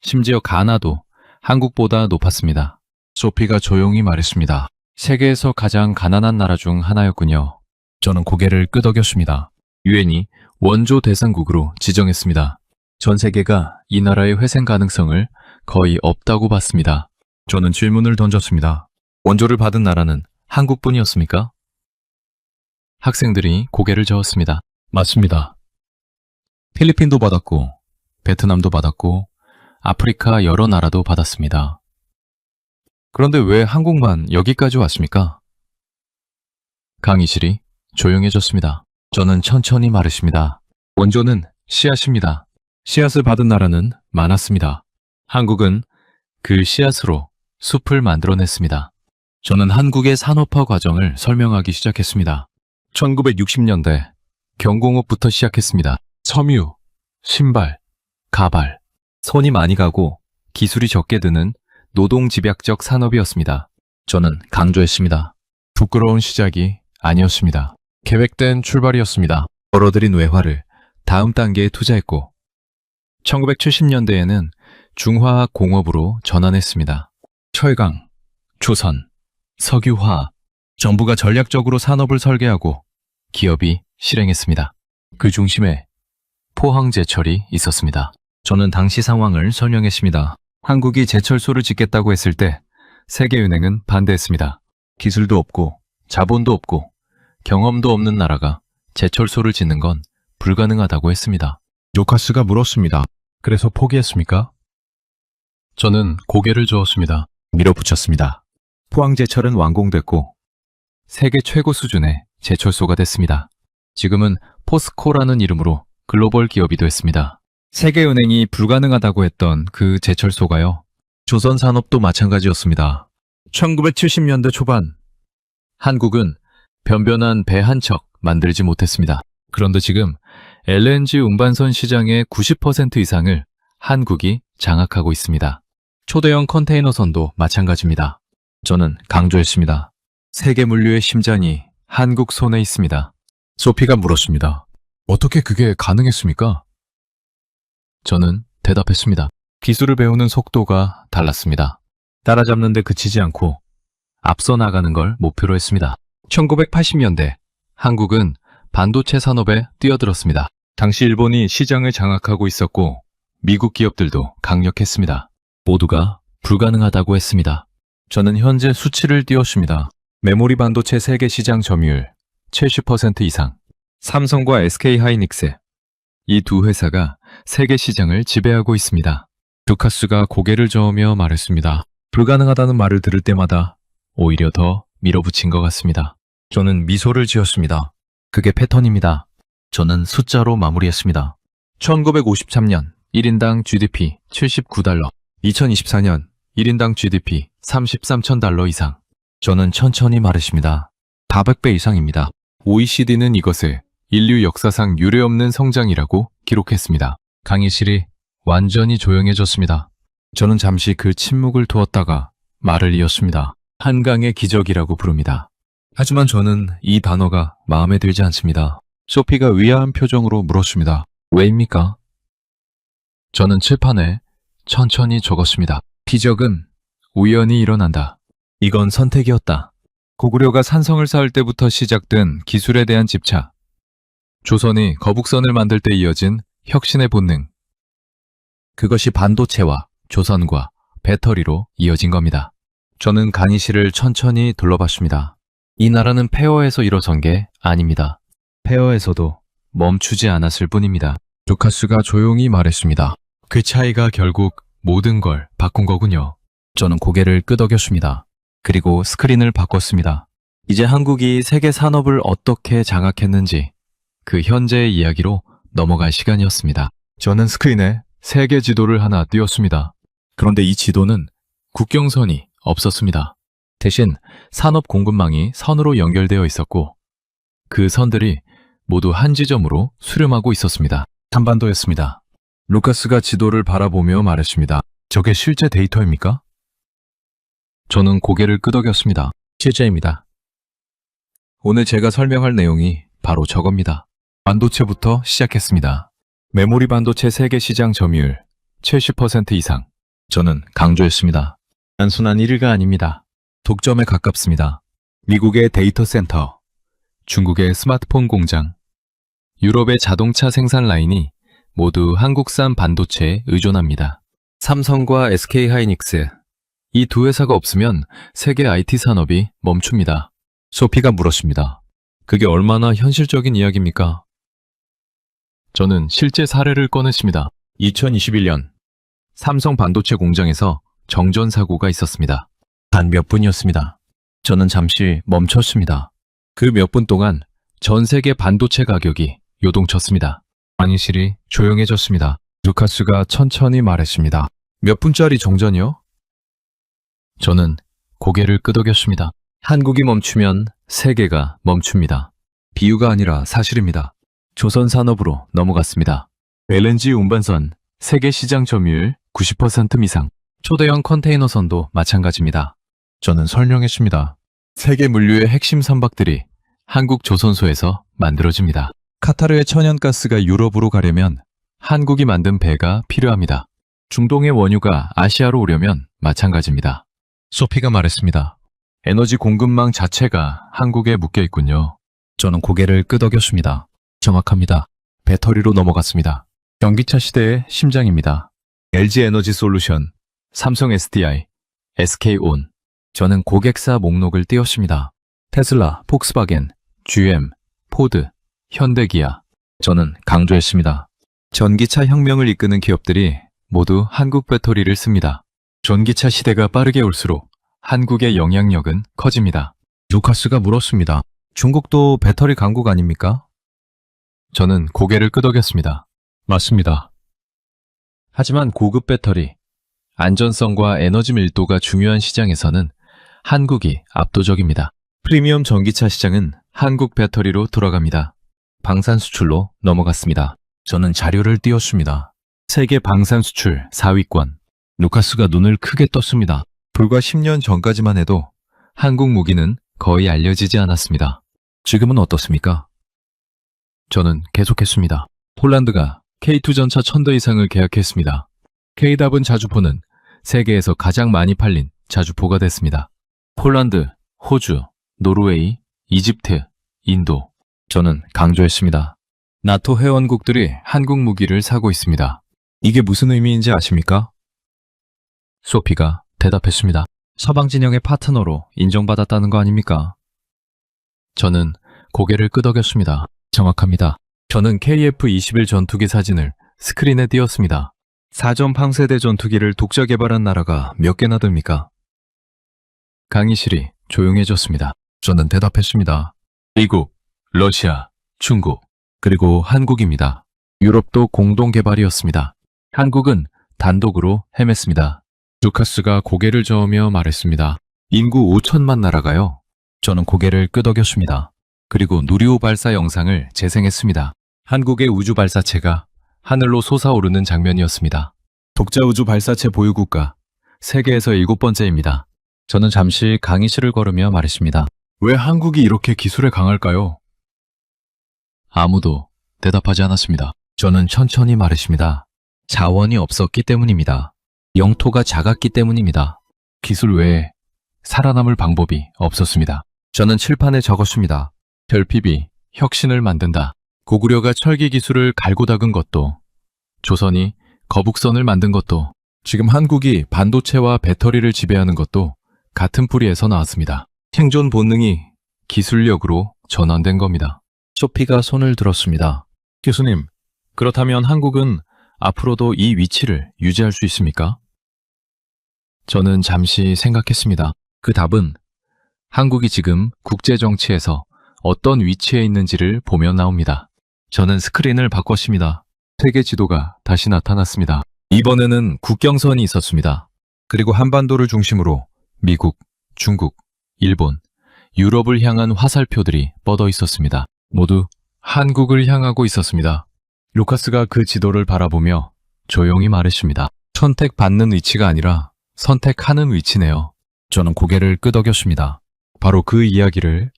심지어 가나도 한국보다 높았습니다. 소피가 조용히 말했습니다. 세계에서 가장 가난한 나라 중 하나였군요. 저는 고개를 끄덕였습니다. 유엔이 원조 대상국으로 지정했습니다. 전 세계가 이 나라의 회생 가능성을 거의 없다고 봤습니다. 저는 질문을 던졌습니다. 원조를 받은 나라는 한국뿐이었습니까? 학생들이 고개를 저었습니다. 맞습니다. 필리핀도 받았고, 베트남도 받았고, 아프리카 여러 나라도 받았습니다. 그런데 왜 한국만 여기까지 왔습니까? 강의실이 조용해졌습니다. 저는 천천히 말했습니다. 원조는 씨앗입니다. 씨앗을 받은 나라는 많았습니다. 한국은 그 씨앗으로 숲을 만들어냈습니다. 저는 한국의 산업화 과정을 설명하기 시작했습니다. 1960년대 경공업부터 시작했습니다. 섬유, 신발, 가발, 손이 많이 가고 기술이 적게 드는 노동집약적 산업이었습니다. 저는 강조했습니다. 부끄러운 시작이 아니었습니다. 계획된 출발이었습니다. 벌어들인 외화를 다음 단계에 투자했고 1970년대에는 중화학 공업으로 전환했습니다. 철강, 조선, 석유화학 정부가 전략적으로 산업을 설계하고 기업이 실행했습니다. 그 중심에 포항제철이 있었습니다. 저는 당시 상황을 설명했습니다. 한국이 제철소를 짓겠다고 했을 때 세계은행은 반대했습니다. 기술도 없고 자본도 없고 경험도 없는 나라가 제철소를 짓는 건 불가능하다고 했습니다. 루카스가 물었습니다. 그래서 포기했습니까? 저는 고개를 저었습니다. 밀어붙였습니다. 포항제철은 완공됐고 세계 최고 수준의 제철소가 됐습니다. 지금은 포스코라는 이름으로 글로벌 기업이 됐습니다. 세계은행이 불가능하다고 했던 그 제철소가요. 조선산업도 마찬가지였습니다. 1970년대 초반 한국은 변변한 배 한 척 만들지 못했습니다. 그런데 지금 LNG 운반선 시장의 90% 이상을 한국이 장악하고 있습니다. 초대형 컨테이너선도 마찬가지입니다. 저는 강조했습니다. 세계 물류의 심장이 한국 손에 있습니다. 소피가 물었습니다. 어떻게 그게 가능했습니까? 저는 대답했습니다. 기술을 배우는 속도가 달랐습니다. 따라잡는데 그치지 않고 앞서 나가는 걸 목표로 했습니다. 1980년대 한국은 반도체 산업에 뛰어들었습니다. 당시 일본이 시장을 장악하고 있었고 미국 기업들도 강력했습니다. 모두가 불가능하다고 했습니다. 저는 현재 수치를 띄웠습니다. 메모리 반도체 세계 시장 점유율 70% 이상. 삼성과 SK하이닉스 이 두 회사가 세계 시장을 지배하고 있습니다. 루카스가 고개를 저으며 말했습니다. 불가능하다는 말을 들을 때마다 오히려 더 밀어붙인 것 같습니다. 저는 미소를 지었습니다. 그게 패턴입니다. 저는 숫자로 마무리했습니다. 1953년 1인당 GDP 79달러, 2024년 1인당 GDP 33,000달러 이상. 저는 천천히 말했습니다. 400배 이상입니다. OECD는 이것을 인류 역사상 유례없는 성장이라고 기록했습니다. 강의실이 완전히 조용해졌습니다. 저는 잠시 그 침묵을 두었다가 말을 이었습니다. 한강의 기적이라고 부릅니다. 하지만 저는 이 단어가 마음에 들지 않습니다. 소피가 의아한 표정으로 물었습니다. 왜입니까? 저는 칠판에 천천히 적었습니다. 기적은 우연히 일어난다. 이건 선택이었다. 고구려가 산성을 쌓을 때부터 시작된 기술에 대한 집착. 조선이 거북선을 만들 때 이어진 혁신의 본능. 그것이 반도체와 조선과 배터리로 이어진 겁니다. 저는 강의실을 천천히 둘러봤습니다. 이 나라는 폐허에서 일어선 게 아닙니다. 폐허에서도 멈추지 않았을 뿐입니다. 루카스가 조용히 말했습니다. 그 차이가 결국 모든 걸 바꾼 거군요. 저는 고개를 끄덕였습니다. 그리고 스크린을 바꿨습니다. 이제 한국이 세계 산업을 어떻게 장악했는지 그 현재의 이야기로 넘어갈 시간이었습니다. 저는 스크린에 세계 지도를 하나 띄웠습니다. 그런데 이 지도는 국경선이 없었습니다. 대신 산업 공급망이 선으로 연결되어 있었고 그 선들이 모두 한 지점으로 수렴하고 있었습니다. 한반도였습니다. 루카스가 지도를 바라보며 말했습니다. 저게 실제 데이터입니까? 저는 고개를 끄덕였습니다. 실제입니다. 오늘 제가 설명할 내용이 바로 저겁니다. 반도체부터 시작했습니다. 메모리 반도체 세계 시장 점유율 70% 이상. 저는 강조했습니다. 단순한 1위가 아닙니다. 독점에 가깝습니다. 미국의 데이터 센터, 중국의 스마트폰 공장, 유럽의 자동차 생산 라인이 모두 한국산 반도체에 의존합니다. 삼성과 SK하이닉스, 이 두 회사가 없으면 세계 IT 산업이 멈춥니다. 소피가 물었습니다. 그게 얼마나 현실적인 이야기입니까? 저는 실제 사례를 꺼냈습니다. 2021년 삼성 반도체 공장에서 정전 사고가 있었습니다. 단 몇 분이었습니다. 저는 잠시 멈췄습니다. 그 몇 분 동안 전 세계 반도체 가격이 요동쳤습니다. 강의실이 조용해졌습니다. 루카스가 천천히 말했습니다. 몇 분짜리 정전이요? 저는 고개를 끄덕였습니다. 한국이 멈추면 세계가 멈춥니다. 비유가 아니라 사실입니다. 조선 산업으로 넘어갔습니다. LNG 운반선 세계 시장 점유율 90% 이상. 초대형 컨테이너선도 마찬가지입니다. 저는 설명했습니다. 세계 물류의 핵심 선박들이 한국 조선소에서 만들어집니다. 카타르의 천연가스가 유럽으로 가려면 한국이 만든 배가 필요합니다. 중동의 원유가 아시아로 오려면 마찬가지입니다. 소피가 말했습니다. 에너지 공급망 자체가 한국에 묶여 있군요. 저는 고개를 끄덕였습니다. 정확합니다. 배터리로 넘어갔습니다. 전기차 시대의 심장입니다. LG 에너지 솔루션, 삼성 SDI, SK온. 저는 고객사 목록을 띄웠습니다. 테슬라, 폭스바겐, GM, 포드, 현대기아. 저는 강조했습니다. 전기차 혁명을 이끄는 기업들이 모두 한국 배터리를 씁니다. 전기차 시대가 빠르게 올수록 한국의 영향력은 커집니다. 루카스가 물었습니다. 중국도 배터리 강국 아닙니까? 저는 고개를 끄덕였습니다. 맞습니다. 하지만 고급 배터리, 안전성과 에너지 밀도가 중요한 시장에서는 한국이 압도적입니다. 프리미엄 전기차 시장은 한국 배터리로 돌아갑니다. 방산 수출로 넘어갔습니다. 저는 자료를 띄웠습니다. 세계 방산 수출 4위권. 루카스가 눈을 크게 떴습니다. 불과 10년 전까지만 해도 한국 무기는 거의 알려지지 않았습니다. 지금은 어떻습니까? 저는 계속했습니다. 폴란드가 K2 전차 1000대 이상을 계약했습니다. K답은 자주포는 세계에서 가장 많이 팔린 자주포가 됐습니다. 폴란드, 호주, 노르웨이, 이집트, 인도. 저는 강조했습니다. 나토 회원국들이 한국 무기를 사고 있습니다. 이게 무슨 의미인지 아십니까? 소피가 대답했습니다. 서방 진영의 파트너로 인정받았다는 거 아닙니까? 저는 고개를 끄덕였습니다. 정확합니다. 저는 KF-21 전투기 사진을 스크린에 띄웠습니다. 4전 방세대 전투기를 독자 개발한 나라가 몇 개나 됩니까? 강의실이 조용해졌습니다. 저는 대답했습니다. 미국, 러시아, 중국, 그리고 한국입니다. 유럽도 공동 개발이었습니다. 한국은 단독으로 헤맸습니다. 루카스가 고개를 저으며 말했습니다. 인구 5천만 나라가요. 저는 고개를 끄덕였습니다. 그리고 누리호 발사 영상을 재생했습니다. 한국의 우주 발사체가 하늘로 솟아오르는 장면이었습니다. 독자 우주 발사체 보유국가, 세계에서 7번째입니다. 저는 잠시 강의실을 걸으며 말했습니다. 왜 한국이 이렇게 기술에 강할까요? 아무도 대답하지 않았습니다. 저는 천천히 말했습니다. 자원이 없었기 때문입니다. 영토가 작았기 때문입니다. 기술 외에 살아남을 방법이 없었습니다. 저는 칠판에 적었습니다. 결핍이 혁신을 만든다. 고구려가 철기 기술을 갈고 닦은 것도, 조선이 거북선을 만든 것도, 지금 한국이 반도체와 배터리를 지배하는 것도 같은 뿌리에서 나왔습니다. 생존 본능이 기술력으로 전환된 겁니다. 소피가 손을 들었습니다. 교수님, 그렇다면 한국은 앞으로도 이 위치를 유지할 수 있습니까? 저는 잠시 생각했습니다. 그 답은 한국이 지금 국제 정치에서 어떤 위치에 있는지를 보면 나옵니다. 저는 스크린을 바꿨습니다. 세계 지도가 다시 나타났습니다. 이번에는 국경선이 있었습니다. 그리고 한반도를 중심으로 미국, 중국, 일본, 유럽을 향한 화살표들이 뻗어 있었습니다. 모두 한국을 향하고 있었습니다. 루카스가 그 지도를 바라보며 조용히 말했습니다. 선택받는 위치가 아니라 선택하는 위치네요. 저는 고개를 끄덕였습니다. 바로 그 이야기를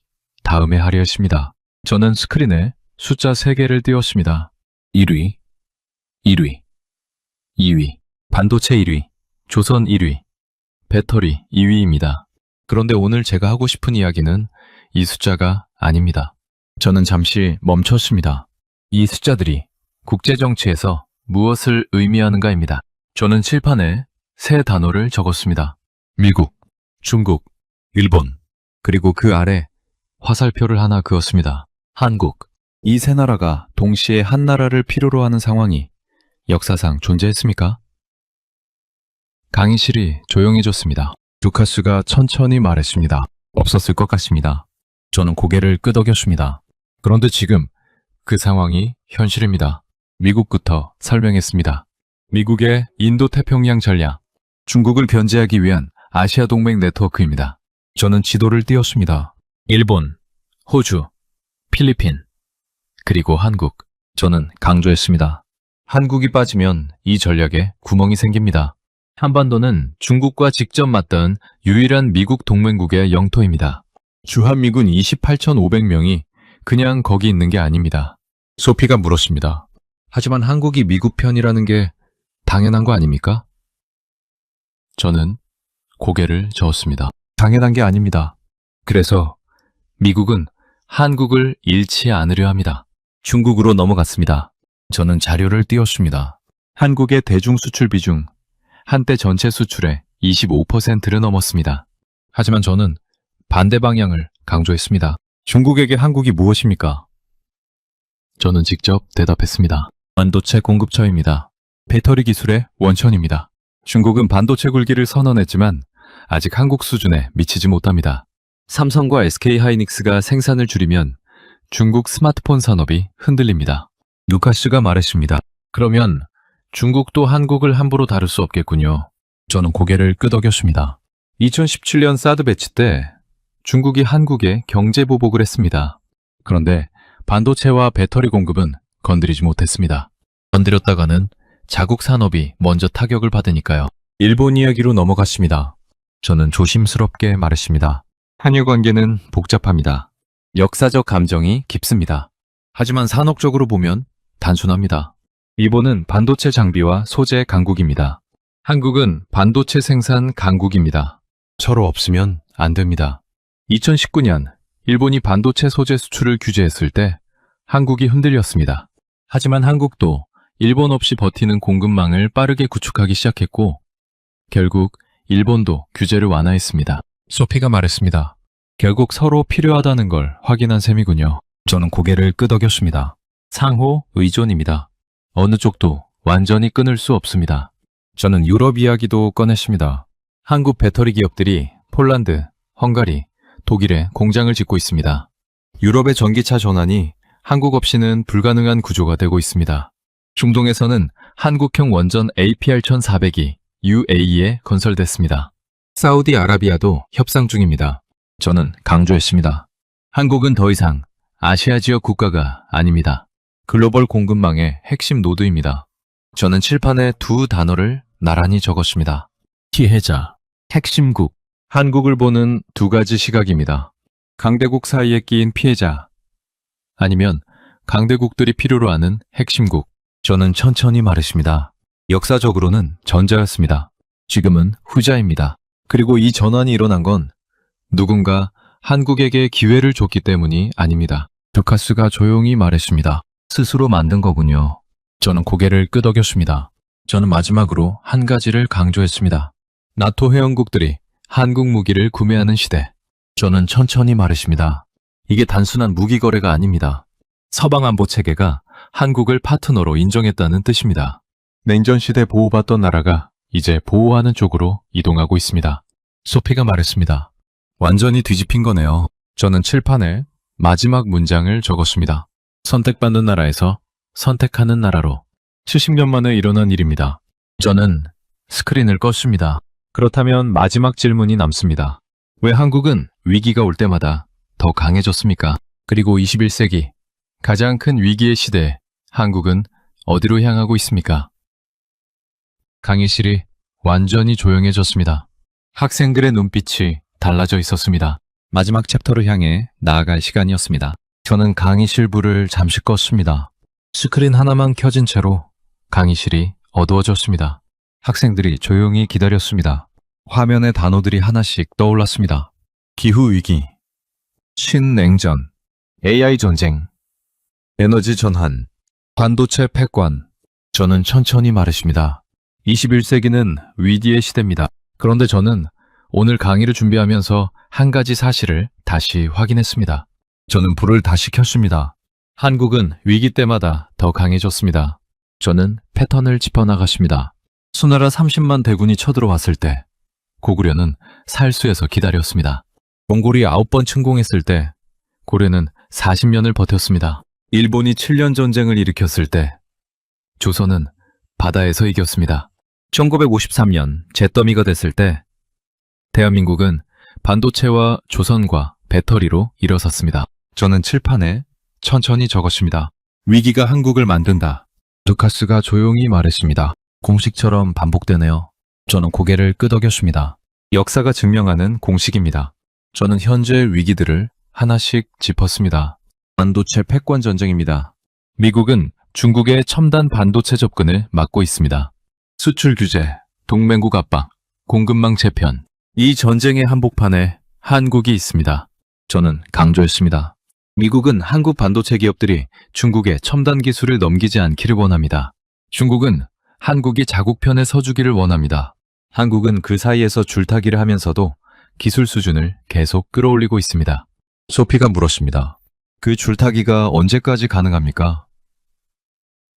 다음에 하려 했습니다. 저는 스크린에 숫자 3개를 띄웠습니다. 1위, 1위, 2위, 반도체 1위, 조선 1위, 배터리 2위입니다. 그런데 오늘 제가 하고 싶은 이야기는 이 숫자가 아닙니다. 저는 잠시 멈췄습니다. 이 숫자들이 국제정치에서 무엇을 의미하는가입니다. 저는 칠판에 3 단어를 적었습니다. 미국, 중국, 일본, 그리고 그 아래 화살표를 하나 그었습니다. 한국. 이 3나라가 동시에 한 나라를 필요로 하는 상황이 역사상 존재했습니까? 강의실이 조용해졌습니다. 루카스가 천천히 말했습니다. 없었을 것 같습니다. 저는 고개를 끄덕였습니다. 그런데 지금 그 상황이 현실입니다. 미국부터 설명했습니다. 미국의 인도태평양 전략, 중국을 견제하기 위한 아시아 동맹 네트워크입니다. 저는 지도를 띄웠습니다. 일본, 호주, 필리핀, 그리고 한국. 저는 강조했습니다. 한국이 빠지면 이 전략에 구멍이 생깁니다. 한반도는 중국과 직접 맞던 유일한 미국 동맹국의 영토입니다. 주한미군 28,500명이 그냥 거기 있는 게 아닙니다. 소피가 물었습니다. 하지만 한국이 미국 편이라는 게 당연한 거 아닙니까? 저는 고개를 저었습니다. 당연한 게 아닙니다. 그래서 미국은 한국을 잃지 않으려 합니다. 중국으로 넘어갔습니다. 저는 자료를 띄웠습니다. 한국의 대중 수출 비중 한때 전체 수출의 25%를 넘었습니다. 하지만 저는 반대 방향을 강조했습니다. 중국에게 한국이 무엇입니까? 저는 직접 대답했습니다. 반도체 공급처입니다. 배터리 기술의 원천입니다. 중국은 반도체 굴기를 선언했지만 아직 한국 수준에 미치지 못합니다. 삼성과 SK하이닉스가 생산을 줄이면 중국 스마트폰 산업이 흔들립니다. 루카스가 말했습니다. 그러면 중국도 한국을 함부로 다룰 수 없겠군요. 저는 고개를 끄덕였습니다. 2017년 사드 배치 때 중국이 한국에 경제 보복을 했습니다. 그런데 반도체와 배터리 공급은 건드리지 못했습니다. 건드렸다가는 자국 산업이 먼저 타격을 받으니까요. 일본 이야기로 넘어갔습니다. 저는 조심스럽게 말했습니다. 한일 관계는 복잡합니다. 역사적 감정이 깊습니다. 하지만 산업적으로 보면 단순합니다. 일본은 반도체 장비와 소재 강국입니다. 한국은 반도체 생산 강국입니다. 서로 없으면 안 됩니다. 2019년 일본이 반도체 소재 수출을 규제했을 때 한국이 흔들렸습니다. 하지만 한국도 일본 없이 버티는 공급망을 빠르게 구축하기 시작했고 결국 일본도 규제를 완화했습니다. 소피가 말했습니다. 결국 서로 필요하다는 걸 확인한 셈이군요. 저는 고개를 끄덕였습니다. 상호 의존입니다. 어느 쪽도 완전히 끊을 수 없습니다. 저는 유럽 이야기도 꺼냈습니다. 한국 배터리 기업들이 폴란드, 헝가리, 독일에 공장을 짓고 있습니다. 유럽의 전기차 전환이 한국 없이는 불가능한 구조가 되고 있습니다. 중동에서는 한국형 원전 APR-1400이 UAE에 건설됐습니다. 사우디아라비아도 협상 중입니다. 저는 강조했습니다. 한국은 더 이상 아시아 지역 국가가 아닙니다. 글로벌 공급망의 핵심 노드입니다. 저는 칠판에 두 단어를 나란히 적었습니다. 피해자, 핵심국, 한국을 보는 두 가지 시각입니다. 강대국 사이에 끼인 피해자, 아니면 강대국들이 필요로 하는 핵심국. 저는 천천히 말했습니다. 역사적으로는 전자였습니다. 지금은 후자입니다. 그리고 이 전환이 일어난 건 누군가 한국에게 기회를 줬기 때문이 아닙니다. 루카스가 조용히 말했습니다. 스스로 만든 거군요. 저는 고개를 끄덕였습니다. 저는 마지막으로 한 가지를 강조했습니다. 나토 회원국들이 한국 무기를 구매하는 시대. 저는 천천히 말했습니다. 이게 단순한 무기 거래가 아닙니다. 서방 안보 체계가 한국을 파트너로 인정했다는 뜻입니다. 냉전 시대 보호받던 나라가 이제 보호하는 쪽으로 이동하고 있습니다. 소피가 말했습니다. 완전히 뒤집힌 거네요. 저는 칠판에 마지막 문장을 적었습니다. 선택받는 나라에서 선택하는 나라로. 70년 만에 일어난 일입니다. 저는 스크린을 껐습니다. 그렇다면 마지막 질문이 남습니다. 왜 한국은 위기가 올 때마다 더 강해졌습니까? 그리고 21세기 가장 큰 위기의 시대에 한국은 어디로 향하고 있습니까? 강의실이 완전히 조용해졌습니다. 학생들의 눈빛이 달라져 있었습니다. 마지막 챕터를 향해 나아갈 시간이었습니다. 저는 강의실 불을 잠시 껐습니다. 스크린 하나만 켜진 채로 강의실이 어두워졌습니다. 학생들이 조용히 기다렸습니다. 화면에 단어들이 하나씩 떠올랐습니다. 기후위기, 신냉전, AI 전쟁, 에너지 전환, 반도체 패권. 저는 천천히 말했습니다. 21세기는 위기의 시대입니다. 그런데 저는 오늘 강의를 준비하면서 한 가지 사실을 다시 확인했습니다. 저는 불을 다시 켰습니다. 한국은 위기 때마다 더 강해졌습니다. 저는 패턴을 짚어나갔습니다. 수나라 30만 대군이 쳐들어왔을 때 고구려는 살수에서 기다렸습니다. 몽골이 9번 침공했을 때 고려는 40년을 버텼습니다. 일본이 7년 전쟁을 일으켰을 때 조선은 바다에서 이겼습니다. 1953년 잿더미가 됐을 때 대한민국은 반도체와 조선과 배터리로 일어섰습니다. 저는 칠판에 천천히 적었습니다. 위기가 한국을 만든다. 루카스가 조용히 말했습니다. 공식처럼 반복되네요. 저는 고개를 끄덕였습니다. 역사가 증명하는 공식입니다. 저는 현재의 위기들을 하나씩 짚었습니다. 반도체 패권 전쟁입니다. 미국은 중국의 첨단 반도체 접근을 막고 있습니다. 수출 규제, 동맹국 압박, 공급망 재편. 이 전쟁의 한복판에 한국이 있습니다. 저는 강조했습니다. 미국은 한국 반도체 기업들이 중국에 첨단 기술을 넘기지 않기를 원합니다. 중국은 한국이 자국편에 서주기를 원합니다. 한국은 그 사이에서 줄타기를 하면서도 기술 수준을 계속 끌어올리고 있습니다. 소피가 물었습니다. 그 줄타기가 언제까지 가능합니까?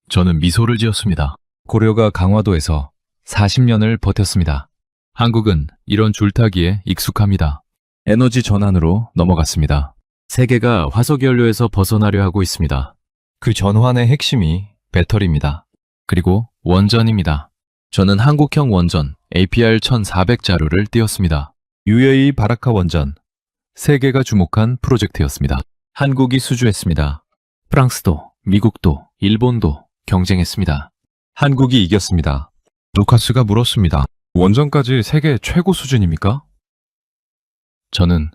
저는 미소를 지었습니다. 고려가 강화도에서 40년을 버텼습니다. 한국은 이런 줄타기에 익숙합니다. 에너지 전환으로 넘어갔습니다. 세계가 화석연료에서 벗어나려 하고 있습니다. 그 전환의 핵심이 배터리입니다. 그리고 원전입니다. 저는 한국형 원전 APR 1400 자료를 띄웠습니다. UAE 바라카 원전. 세계가 주목한 프로젝트였습니다. 한국이 수주했습니다. 프랑스도, 미국도, 일본도 경쟁했습니다. 한국이 이겼습니다. 루카스가 물었습니다. 원전까지 세계 최고 수준입니까? 저는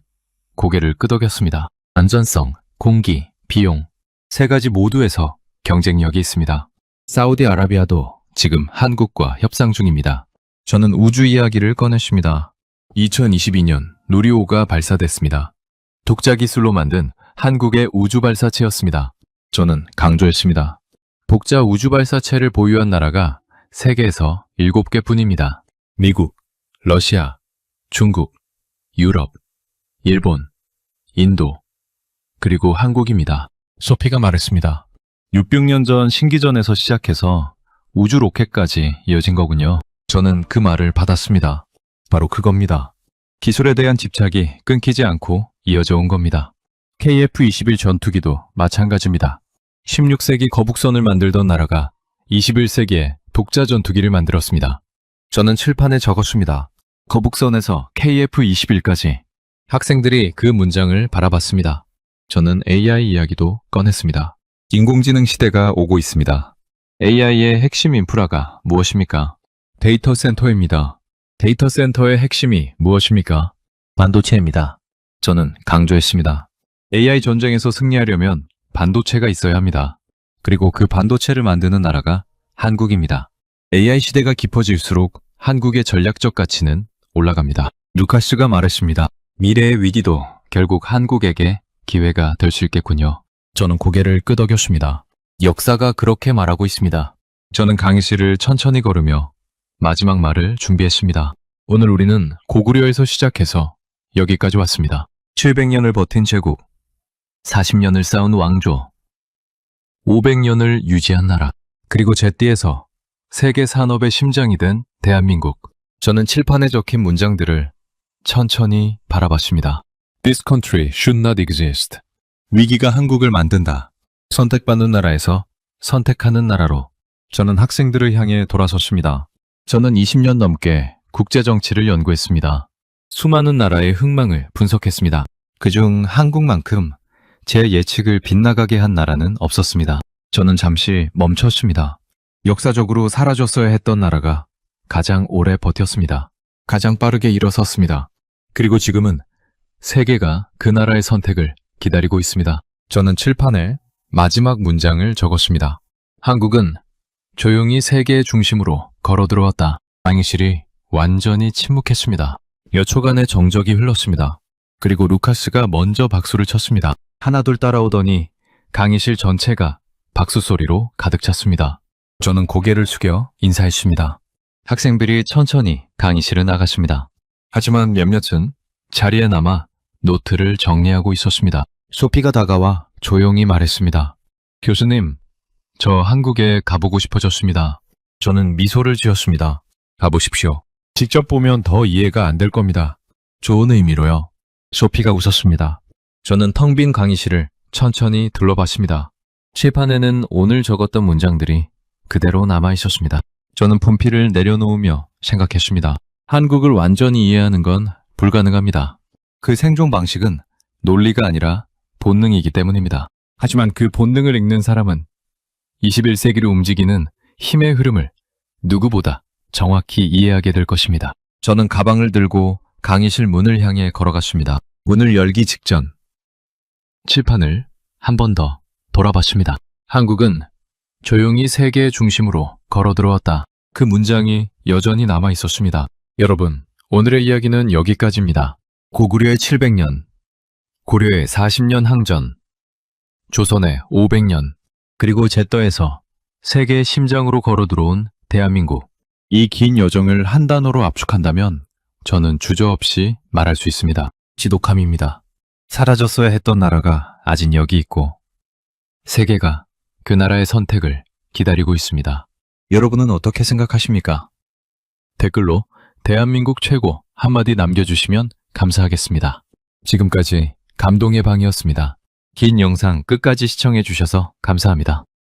고개를 끄덕였습니다. 안전성, 공기, 비용, 세 가지 모두에서 경쟁력이 있습니다. 사우디아라비아도 지금 한국과 협상 중입니다. 저는 우주 이야기를 꺼냈습니다. 2022년 누리호가 발사됐습니다. 독자 기술로 만든 한국의 우주 발사체였습니다. 저는 강조했습니다. 독자 우주 발사체를 보유한 나라가 세계에서 7개 뿐입니다. 미국, 러시아, 중국, 유럽, 일본, 인도, 그리고 한국입니다. 소피가 말했습니다. 600년 전 신기전에서 시작해서 우주 로켓까지 이어진 거군요. 저는 그 말을 받았습니다. 바로 그겁니다. 기술에 대한 집착이 끊기지 않고 이어져 온 겁니다. KF-21 전투기도 마찬가지입니다. 16세기 거북선을 만들던 나라가 21세기에 독자 전투기를 만들었습니다. 저는 칠판에 적었습니다. 거북선에서 KF-21까지. 학생들이 그 문장을 바라봤습니다. 저는 AI 이야기도 꺼냈습니다. 인공지능 시대가 오고 있습니다. AI의 핵심 인프라가 무엇입니까? 데이터 센터입니다. 데이터 센터의 핵심이 무엇입니까? 반도체입니다. 저는 강조했습니다. AI 전쟁에서 승리하려면 반도체가 있어야 합니다. 그리고 그 반도체를 만드는 나라가 한국입니다. AI 시대가 깊어질수록 한국의 전략적 가치는 올라갑니다. 루카스가 말했습니다. 미래의 위기도 결국 한국에게 기회가 될 수 있겠군요. 저는 고개를 끄덕였습니다. 역사가 그렇게 말하고 있습니다. 저는 강의실을 천천히 걸으며 마지막 말을 준비했습니다. 오늘 우리는 고구려에서 시작해서 여기까지 왔습니다. 700년을 버틴 제국, 40년을 쌓은 왕조, 500년을 유지한 나라, 그리고 제띠에서 세계 산업의 심장이 된 대한민국. 저는 칠판에 적힌 문장들을 천천히 바라봤습니다. This country should not exist. 위기가 한국을 만든다. 선택받는 나라에서 선택하는 나라로. 저는 학생들을 향해 돌아섰습니다. 저는 20년 넘게 국제정치를 연구했습니다. 수많은 나라의 흥망을 분석했습니다. 그중 한국만큼 제 예측을 빗나가게 한 나라는 없었습니다. 저는 잠시 멈췄습니다. 역사적으로 사라졌어야 했던 나라가 가장 오래 버텼습니다. 가장 빠르게 일어섰습니다. 그리고 지금은 세계가 그 나라의 선택을 기다리고 있습니다. 저는 칠판에 마지막 문장을 적었습니다. 한국은 조용히 세계의 중심으로 걸어들어왔다. 강의실이 완전히 침묵했습니다. 몇 초간의 정적이 흘렀습니다. 그리고 루카스가 먼저 박수를 쳤습니다. 하나둘 따라오더니 강의실 전체가 박수 소리로 가득 찼습니다. 저는 고개를 숙여 인사했습니다. 학생들이 천천히 강의실을 나갔습니다. 하지만 몇몇은 자리에 남아 노트를 정리하고 있었습니다. 소피가 다가와 조용히 말했습니다. 교수님, 저 한국에 가보고 싶어졌습니다. 저는 미소를 지었습니다. 가보십시오. 직접 보면 더 이해가 안 될 겁니다. 좋은 의미로요. 소피가 웃었습니다. 저는 텅 빈 강의실을 천천히 둘러봤습니다. 칠판에는 오늘 적었던 문장들이 그대로 남아 있었습니다. 저는 분필을 내려놓으며 생각했습니다. 한국을 완전히 이해하는 건 불가능합니다. 그 생존 방식은 논리가 아니라 본능이기 때문입니다. 하지만 그 본능을 읽는 사람은 21세기를 움직이는 힘의 흐름을 누구보다 정확히 이해하게 될 것입니다. 저는 가방을 들고 강의실 문을 향해 걸어갔습니다. 문을 열기 직전 칠판을 한 번 더 돌아봤습니다. 한국은 조용히 세계의 중심으로 걸어 들어왔다. 그 문장이 여전히 남아 있었습니다. 여러분, 오늘의 이야기는 여기까지입니다. 고구려의 700년, 고려의 40년 항전, 조선의 500년, 그리고 제떠에서 세계의 심장으로 걸어 들어온 대한민국. 이 긴 여정을 한 단어로 압축한다면 저는 주저없이 말할 수 있습니다. 지독함입니다. 사라졌어야 했던 나라가 아직 여기 있고 세계가 그 나라의 선택을 기다리고 있습니다. 여러분은 어떻게 생각하십니까? 댓글로 대한민국 최고 한마디 남겨주시면 감사하겠습니다. 지금까지 감동의 방이었습니다. 긴 영상 끝까지 시청해주셔서 감사합니다.